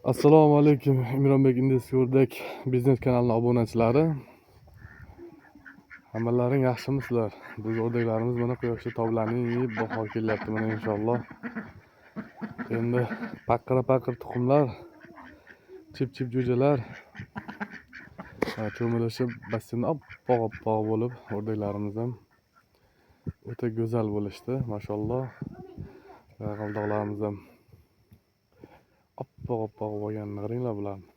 Assalomu alaykum, Imronbek Indeskurdek biznes kanalining obunachilari. Hammalaring yaxshimisizlar? Biz o'rdaklarimiz mana quyoshda tovlarini yeb bahor kelyapti mana inshaalloh. Endi paqir tuxumlar, chip jo'jalar cho'milishib basseynda oppoq bo'lib, o'rdaklarimiz ham o'ta go'zal bo'lishdi, mashalloh. Qaldoqlarimiz ham oppoq bo'lganini qaranglar bularni.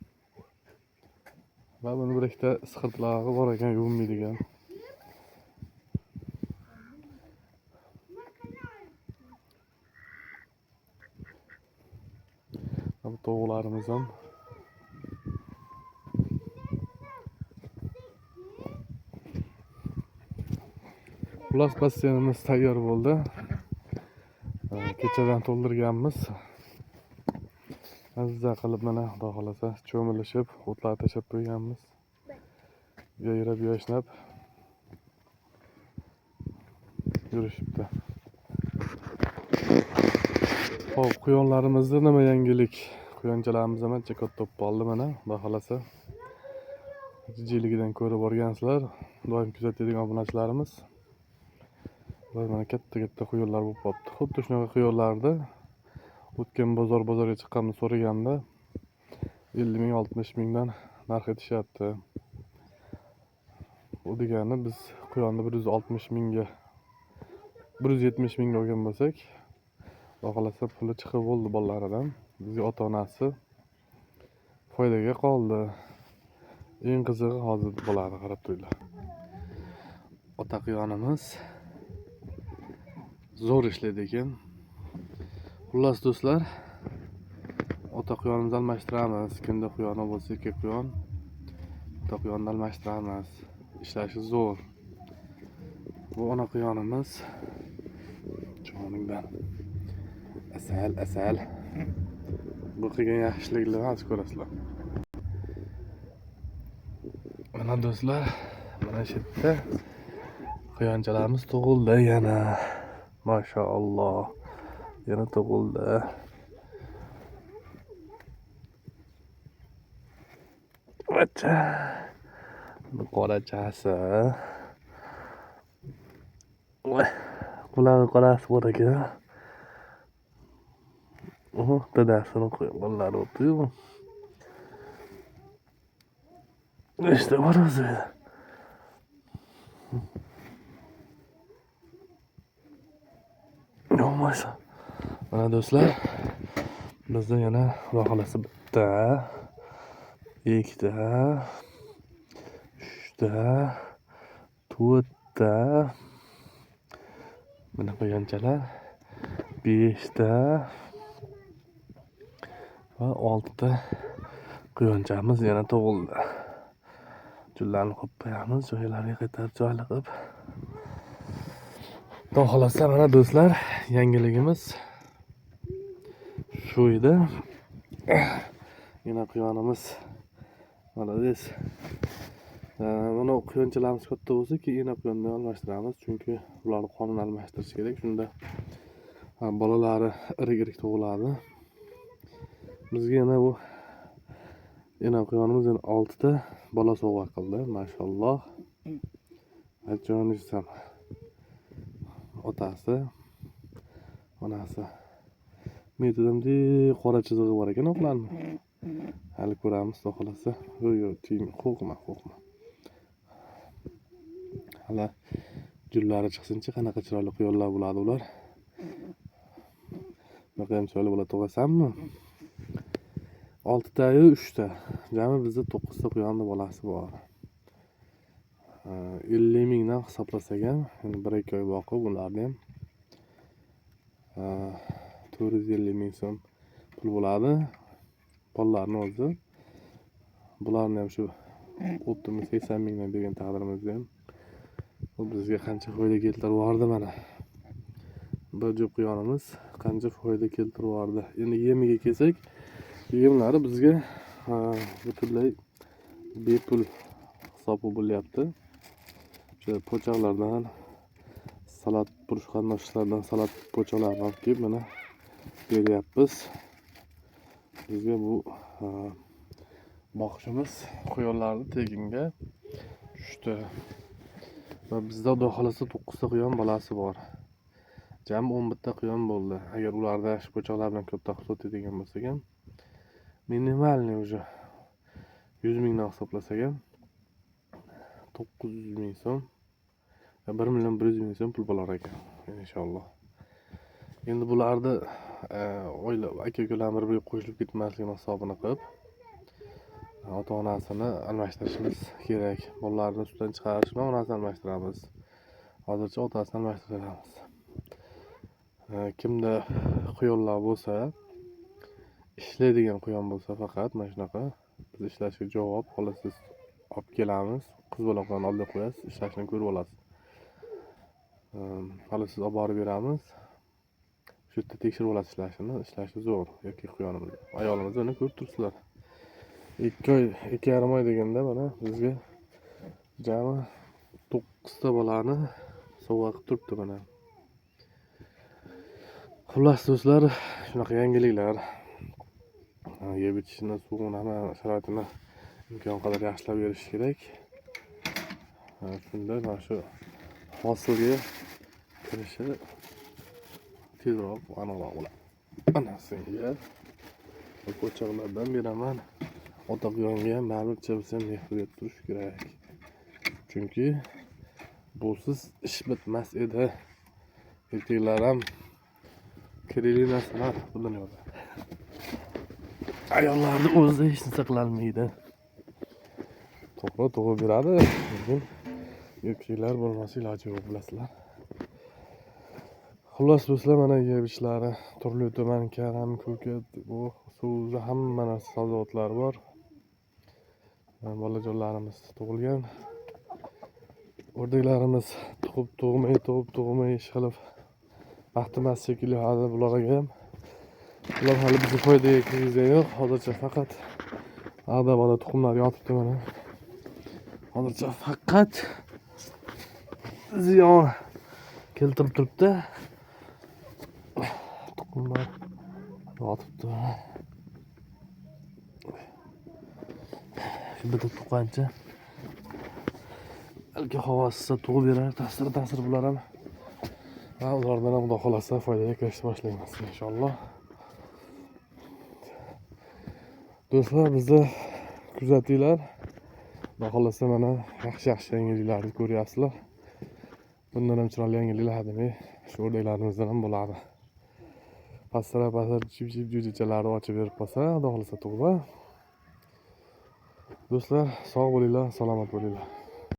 Va buni bir ikkita siqirtlari bor ekan, yuvinmaydigan. Bu tovuqlarimiz ham xullas basseynimiz tayyor bo'ldi. Kechadan to'ldirganmiz. Azza qilib mana xudo xolasa cho'milishib, o'tlar tashab qo'yganmiz. Yayrab yashnab yurishibdi. Xo'p, quyonlarimizda nima yangilik? Quyonchalarimiz ham ancha katta bo'ldi mana, xudo xolasa. Jijjiligidan ko'rib borgansizlar, doim kuzatadigan obunachilarimiz. Mana katta quyonlar bo'lib qopti. Xuddi shunaqa quyonlarni o'tgan bozorga chiqqanimda so'raganda 50 ming, 60 mingdan narx etishyapti. U degani biz quyonni 160 mingga, 170 mingga olgan bo'lsak, xudo xolasa puli chiqib bo'ldi bolalaridan. Bizga ota-onasi foydaga qoldi. Eng qizig'i hozir bo'ladi, qarab turinglar. Ota quyonimiz zo'r ishlaydi ekan. Xullas do'stlar, ota quyonimizni almashtiramiz. Kimda quyoni bo'lsa, ikki quyon, ota quyonni almashtiramiz. Ishlashi zo'r. Bu ona quyonimiz joningdan asal. Bu qilgan yaxshiliklarni hozir ko'rasizlar. Mana do'stlar, mana shu yerda quyonchalarimiz tug'ildi yana. Mashalloh. Yana tug'ildi. Acha. Bu qorachasi. Bularning qorasi bor ekan. Dadasini qo'yganlar o'tdi-yu. İşte var o'zi. Yo'qmasa. Mana do'stlar, bizda yana xudo xolasa bitta, ikkita, uchta, to'rtta, mana quyonchalar 5ta va 6ta quyonchamiz yana tug'ildi. Jullarni qo'yib qo'yamiz, joylariga qaytarib joyli qilib. Xudo xolasa mana do'stlar, yangiligimiz shu edi. Yana quyonimiz malades. Mana quyonchalarimiz katta bo'lsa, keyin quyonni almashtiramiz, chunki ularni qonini almashtirish kerak. Shunda bolalari irik tug'iladi. Bizga yana bu quyonimiz 6 ta bola sovg'a qildi, mashalloh. Ajonisam. Otasi, onasi. Metodimda qora chizig'i bor ekan o'qlarni. Hali ko'ramiz, xudo xolasa. Qo'rqma. Hali jullari chiqsinchi, qanaqa chiroyli quyonlar bo'ladi ular. Bunaqa chiroyli bola tug'asanmi? 6 ta, 3 ta. Jami bizda 9 ta quyonni bolasi bor. 50 mingdan hisoblasak ham, endi 1-2 oy boqib ularni ham 450 ming so'm pul bo'ladi. Bolalarni o'zi. Bularni ham shu 80 mingdan bergan taqdirimizda ham bu bizga qancha foyda keltirib yubordi mana. Bir jup quyonimiz qancha foyda keltirib yubordi. Endi yemiga kelsak, yemlari bizga butunlay bepul hisobi bo'lyapti. O'sha po'choqlardan, salat purish qandoshlardan salat po'choqlarni olib kelib mana beryapmiz. bizga bu boqishimiz quyonlarni tekinga tushdi. Va bizda xudo xolasa 9 ta quyon bolasi bor. Jami 11 ta quyon bo'ldi. Agar ularda shu po'choqlar bilan katta hisoblaydigan bo'lsak ham, minimalniy уже 100 mingdan hisoblasak ham 900 ming so'm, 1 million 100 ming so'm pul bo'lar ekan inshaalloh. Endi bularni oila aka-ukalar bir-biriga qo'shilib ketmasligini hisobini qilib, ota-onasini almashtirishimiz kerak. Bolalarni ustidan chiqarish bilan onasini almashtiramiz. Hozircha otasini almashtiramiz. Kimda quyonlar bo'lsa, ishlaydigan quyon bo'lsa faqat mana shunaqa biz ishlashga javob olasiz, olib kelamiz. Qiz bolalarni olib qo'yasiz, ishlashini ko'rib olasiz. Hali siz olib borib beramiz. Shu yerda tekshirib olasiz ishlashi zo'r yoki quyonimiz. Ayolimiz uni ko'rib turibsizlar. 2 oy, 2,5 oy deganda mana bizga jami 9 ta bolani sovg'a qilib turibdi mana. Xullas do'stlar, shunaqa yangiliklar. Yeb ichishni, suvini, hamma sharoitini imkon qadar yaxshilab berish kerak. Shunda mana shu hosilga kirishi tezroq, aniqroq bo'ladi. Mana senga po'choqlardan beraman. Ota quyonga ham ma'lumcha bo'lsa mehr berib turish kerak. Chunki busiz ish bitmas edi. Erkaklar ham kerakli narsalar bu dunyoda. Ayollarni o'zida hech narsa qilolmaydi. To'g'ri tug'ib beradi, lekin erkaklar bo'lmasa iloji yo'q, bilasizlar. Xullas do'stlar, mana yeb ishlari, turli tuman karam, ko'kat, bu suvda hamma narsa sabzavotlar bor. Bolajonlarimiz tug'ilgan. O'rdaklarimiz tug'may ish qilib baxtimas shekilli hali bularga ham. Ular hali bizga foydaga kirgizgani yo'q. Hozircha faqat ag'da-bada tuxumlar yotibdi mana. Hozircha faqat ziyon keltirib turibdi. Tuxumlar yotibdi. Bitta tuqqancha balki havosida tug'ib berar, ta'sir bular ham. Ulardan ham xudo xolasa foydaga kirishni boshlaymiz inshaalloh. Do'stlar, bizni kuzatinglar. Xudo xolasa mana yaxshi yangiliklarni ko'ryapsizlar. Bundan ham chiroyli yangiliklar hademay shu o'rdaklarimizdan ham bo'ladi. Pastra jujichalari ochib berib qolsa, xudo xolasa tug'ib. Do'stlar, sog' bo'linglar, salomat bo'linglar.